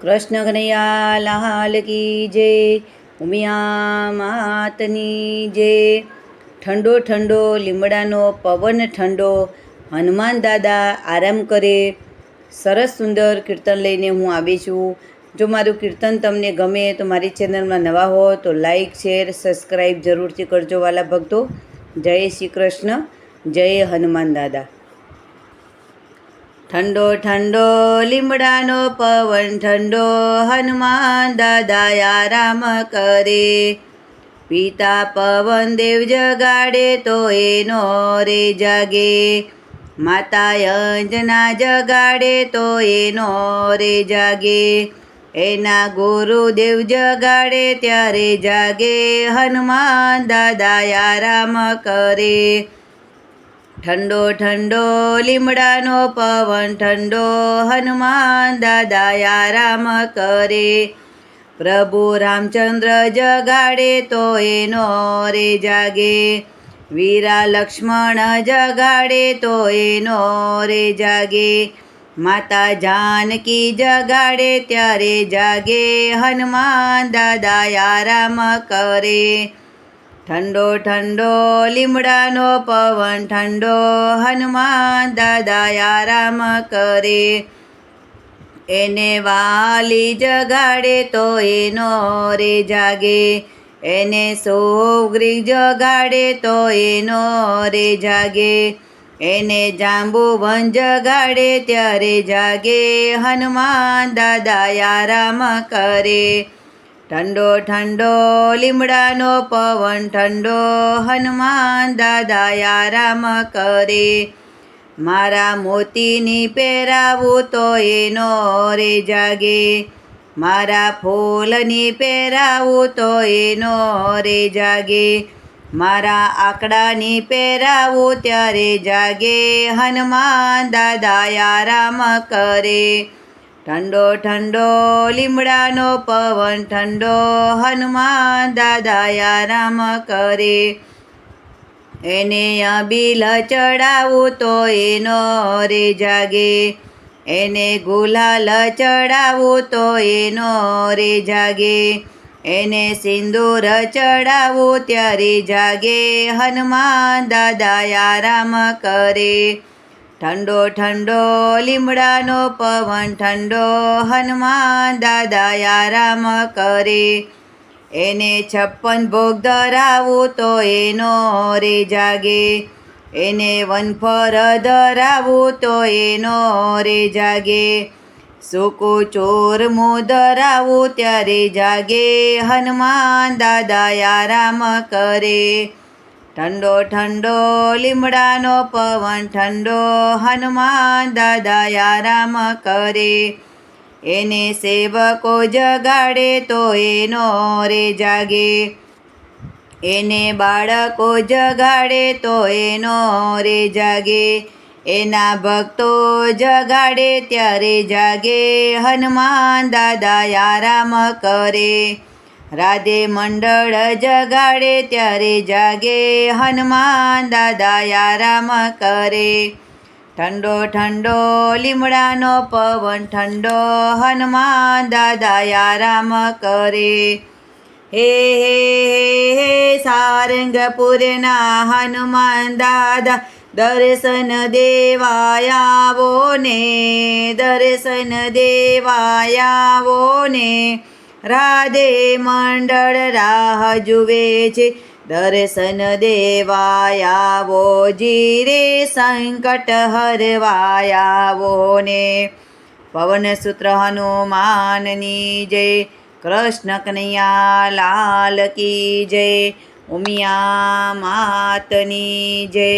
કૃષ્ણ કનૈયા લાલ કી જય, ઉમિયા માતની જય। ઠંડો ઠંડો લીમડાનો પવન ઠંડો, હનુમાન દાદા આરામ કરે। સરસ સુંદર કીર્તન લઈને હું આવી છું। જો મારું કીર્તન તમને ગમે તો મારી ચેનલમાં નવા હો તો લાઈક શેર સબસ્ક્રાઈબ જરૂરથી કરજો વાલા ભક્તો। જય શ્રી કૃષ્ણ, જય હનુમાન દાદા। ઠંડો ઠંડો લીમડાનો પવન ઠંડો, હનુમાન દાદા આરામ કરે। પિતા પવન દેવ જગાડે તો એનો રે જાગે, માતા અંજના જગાડે તો એનો રે જાગે। એના ગુરુદેવ જગાડે ત્યારે જાગે, હનુમાન દાદા આરામ કરે। ઠંડો ઠંડો લીમડાનો પવન ઠંડો, હનુમાન દાદા આરામ કરે। પ્રભુ રામચંદ્ર જગાડે તો એનો રે જાગે, વીરા લક્ષ્મણ જગાડે તો એનો રે જાગે। માતા જાનકી જગાડે ત્યારે જાગે, હનુમાન દાદા આરામ કરે। ઠંડો ઠંડો લીમડાનો પવન ઠંડો, હનુમાન દાદા આરામ કરે। એને વાલી જગાડે તો એનો રે જાગે, એને સુગ્રીવ જગાડે તો એનો રે જાગે। એને જાંબુવન જગાડે ત્યારે જાગે, હનુમાન દાદા આરામ કરે। ઠંડો ઠંડો લીમડાનો પવન ઠંડો, હનુમાન દાદા આરામ કરે। મારા મોતીની પહેરાવું તો એનો રે જાગે, મારા ફૂલની પહેરાવું તો એનો રે જાગે। મારા આકડાની પહેરાવું ત્યારે જાગે, હનુમાન દાદા આરામ કરે। ઠંડો ઠંડો લીમડાનો પવન ઠંડો, હનુમાન દાદા આરામ કરે। એને અબીલ ચડાવું તો એનો રે જાગે, એને ગુલાલ ચડાવું તો એનો રે જાગે। એને સિંદૂર ચડાવું ત્યારે જાગે, હનુમાન દાદા આરામ કરે। ઠંડો ઠંડો લીમડાનો પવન ઠંડો, હનુમાન દાદા આરામ કરે। એને 56 ભોગ ધરાવું તો એનો રે જાગે, એને વનફળ ધરાવું તો એનો રે જાગે। સૂકું ચોરમું ધરાવું ત્યારે જાગે, હનુમાન દાદા આરામ કરે। ઠંડો ઠંડો લીમડાનો પવન ઠંડો, હનુમાન દાદા આરામ કરે। એને સેવકો જગાડે તો એનો રે જાગે, એને બાળકો જગાડે તો એનો રે જાગે। એના ભક્તો જગાડે ત્યારે જાગે, હનુમાન દાદા આરામ કરે। રાધે મંડળ જગાડે ત્યારે જાગે, હનુમાન દાદા આરામ કરે। ઠંડો ઠંડો લીમડાનો પવન ઠંડો, હનુમાન દાદા આરામ કરે। હે હે હે સારંગપુરના હનુમાન દાદા, દર્શન દેવા આવો ને, દર્શન દેવા આવો ને। રાધે મંડળ રાહ જુએ છે, દર્શન દેવા આવો જી રે, સંકટ હરવા આવો ને। પવનસુત્ર હનુમાનની જય, કૃષ્ણ કનૈયા લાલ કી જય, ઉમિયા માતની જય।